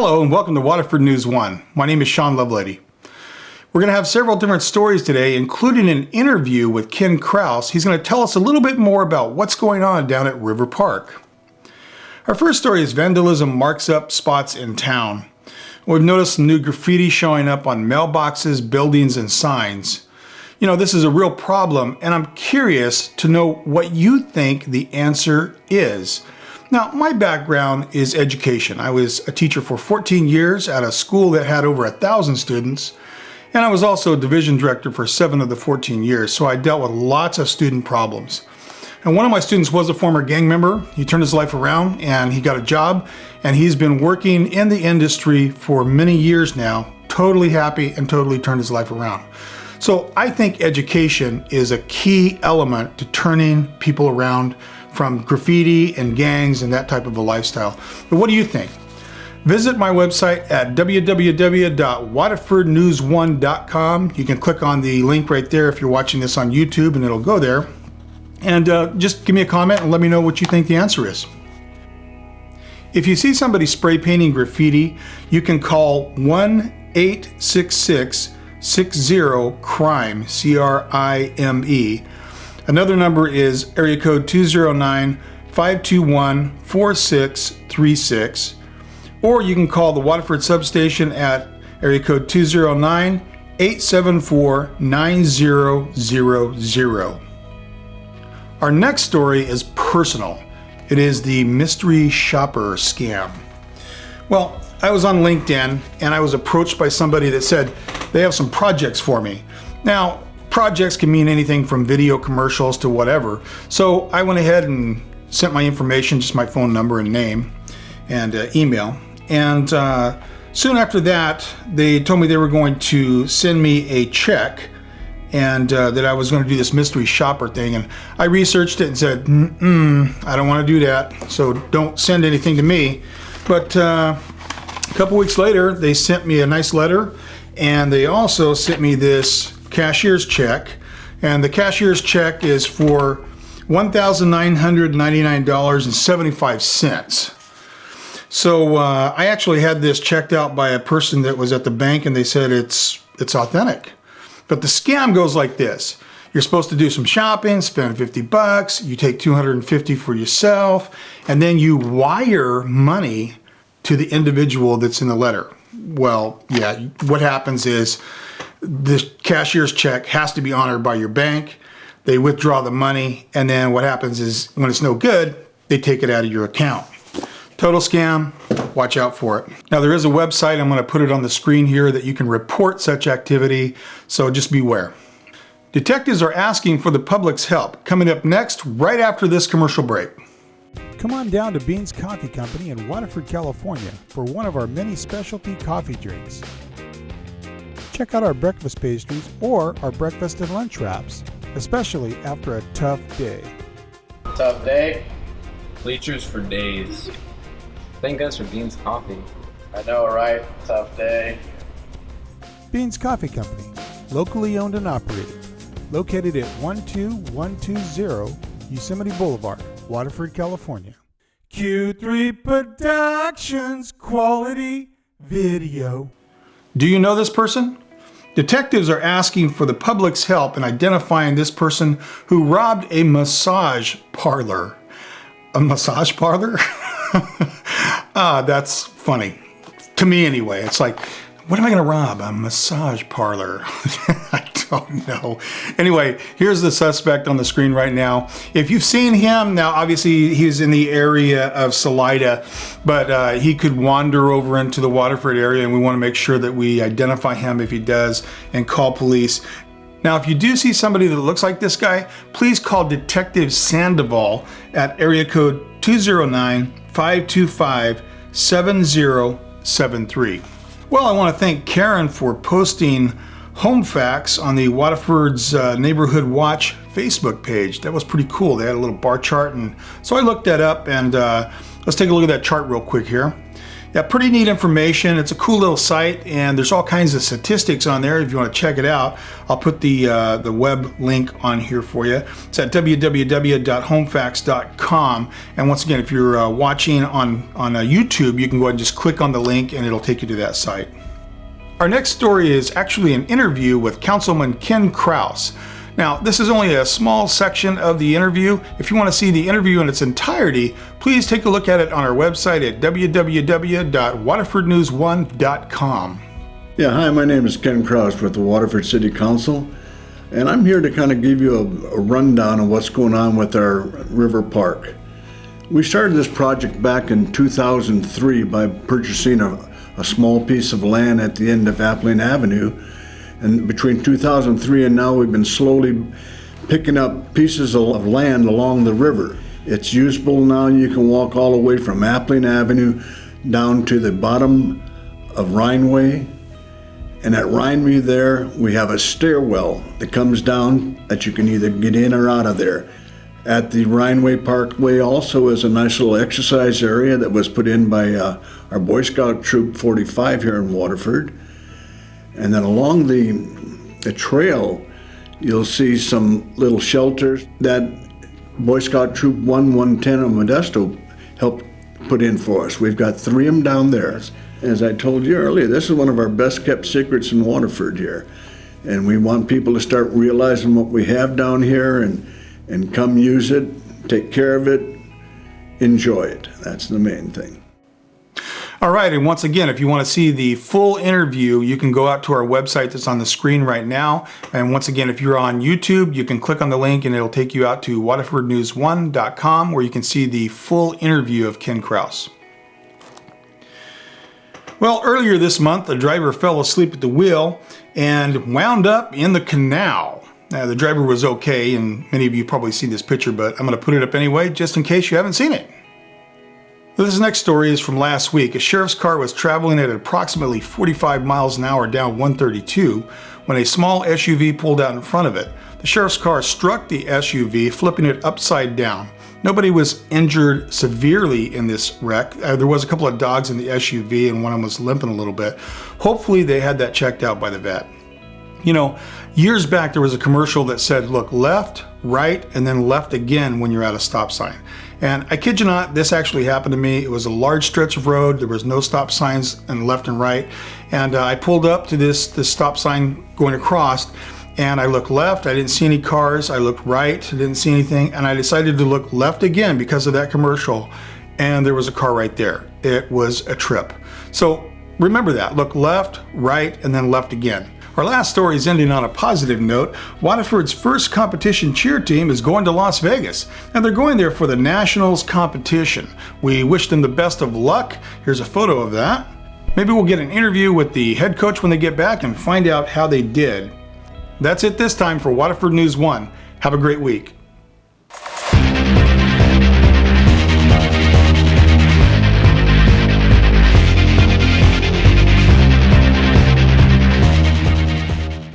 Hello and welcome to Waterford News 1. My name is Sean Lovelady. We're going to have several different stories today, including an interview with Ken Krause. He's going to tell us a little bit more about what's going on down at River Park. Our first story is vandalism marks up spots in town. We've noticed some new graffiti showing up on mailboxes, buildings, and signs. You know, this is a real problem, and I'm curious to know what you think the answer is. Now, my background is education. I was a teacher for 14 years at a school that had over 1,000 students, and I was also a division director for 7 of the 14 years, so I dealt with lots of student problems. And one of my students was a former gang member. He turned his life around and he got a job, and he's been working in the industry for many years now, totally happy and totally turned his life around. So I think education is a key element to turning people around from graffiti and gangs and that type of a lifestyle. But what do you think? Visit my website at www.waterfordnews1.com. You can click on the link right there if you're watching this on YouTube, and it'll go there. And just give me a comment and let me know what you think the answer is. If you see somebody spray painting graffiti, you can call 1-866-60-CRIME, C-R-I-M-E. Another number is area code 209-521-4636, or you can call the Waterford substation at area code 209-874-9000. Our next story is personal. It is the mystery shopper scam. Well, I was on LinkedIn and I was approached by somebody that said they have some projects for me. Now, projects can mean anything from video commercials to whatever. So I went ahead and sent my information, just my phone number and name and email. And soon after that, they told me they were going to send me a check and that I was going to do this mystery shopper thing. And I researched it and said, I don't want to do that. So don't send anything to me. But a couple weeks later, they sent me a nice letter, and they also sent me this cashier's check, and the cashier's check is for $1,999.75. So I actually had this checked out by a person that was at the bank, and they said it's authentic. But the scam goes like this. You're supposed to do some shopping, spend $50, you take $250 for yourself, and then you wire money to the individual that's in the letter. Well, yeah, what happens is the cashier's check has to be honored by your bank. They withdraw the money, and then what happens is when it's no good, they take it out of your account. Total scam. Watch out for it. Now, there is a website, I'm going to put it on the screen here, that you can report such activity, so just beware. Detectives are asking for the public's help. Coming up next, right after this commercial break. Come on down to Beans Coffee Company in Waterford, California for one of our many specialty coffee drinks. Check out our breakfast pastries or our breakfast and lunch wraps, especially after a tough day. Tough day? Bleachers for days. Thank us for Beans Coffee. I know, right? Tough day. Beans Coffee Company, locally owned and operated, located at 12120 Yosemite Boulevard, Waterford, California. Q3 Productions Quality Video. Do you know this person? Detectives are asking for the public's help in identifying this person who robbed a massage parlor. A massage parlor? That's funny. To me anyway. It's like, what am I going to rob? A massage parlor. I don't know. Anyway, here's the suspect on the screen right now. If you've seen him, now obviously he's in the area of Salida, but he could wander over into the Waterford area, and we want to make sure that we identify him if he does and call police. Now, if you do see somebody that looks like this guy, please call Detective Sandoval at area code 209-525-7073. Well, I want to thank Karen for posting home facts on the Waterford's Neighborhood Watch Facebook page. That was pretty cool. They had a little bar chart, and so I looked that up, and let's take a look at that chart real quick here. Yeah, pretty neat information. It's a cool little site, and there's all kinds of statistics on there if you want to check it out. I'll put the web link on here for you. It's at www.homefacts.com. And once again, if you're watching on YouTube, you can go ahead and just click on the link and it'll take you to that site. Our next story is actually an interview with Councilman Ken Krause. Now, this is only a small section of the interview. If you want to see the interview in its entirety, please take a look at it on our website at www.waterfordnews1.com. Yeah, hi, my name is Ken Krause with the Waterford City Council, and I'm here to kind of give you a rundown of what's going on with our river park. We started this project back in 2003 by purchasing a small piece of land at the end of Appling Avenue. And between 2003 and now, we've been slowly picking up pieces of land along the river. It's usable now. You can walk all the way from Appling Avenue down to the bottom of Rhineway. And at Rhineway there, we have a stairwell that comes down that you can either get in or out of there. At the Rhineway Parkway also is a nice little exercise area that was put in by our Boy Scout Troop 45 here in Waterford. And then along the trail, you'll see some little shelters that Boy Scout Troop 110 of Modesto helped put in for us. We've got 3 of them down there. As I told you earlier, this is one of our best kept secrets in Waterford here. And we want people to start realizing what we have down here and come use it, take care of it, enjoy it. That's the main thing. All right, and once again, if you want to see the full interview, you can go out to our website that's on the screen right now. And once again, if you're on YouTube, you can click on the link and it'll take you out to waterfordnews1.com where you can see the full interview of Ken Krause. Well, earlier this month, a driver fell asleep at the wheel and wound up in the canal. Now, the driver was okay, and many of you probably seen this picture, but I'm going to put it up anyway, just in case you haven't seen it. This next story is from last week. A sheriff's car was traveling at approximately 45 miles an hour down 132 when a small SUV pulled out in front of it. The sheriff's car struck the SUV, flipping it upside down. Nobody was injured severely in this wreck. There was a couple of dogs in the SUV and one of them was limping a little bit. Hopefully they had that checked out by the vet. You know, years back there was a commercial that said, look left, right, and then left again when you're at a stop sign. And I kid you not, this actually happened to me. It was a large stretch of road. There was no stop signs on left and right. And I pulled up to this stop sign going across, and I looked left. I didn't see any cars. I looked right. I didn't see anything. And I decided to look left again because of that commercial. And there was a car right there. It was a trip. So remember that. Look left, right, and then left again. Our last story is ending on a positive note. Waterford's first competition cheer team is going to Las Vegas, and they're going there for the Nationals competition. We wish them the best of luck. Here's a photo of that. Maybe we'll get an interview with the head coach when they get back and find out how they did. That's it this time for Waterford News 1. Have a great week.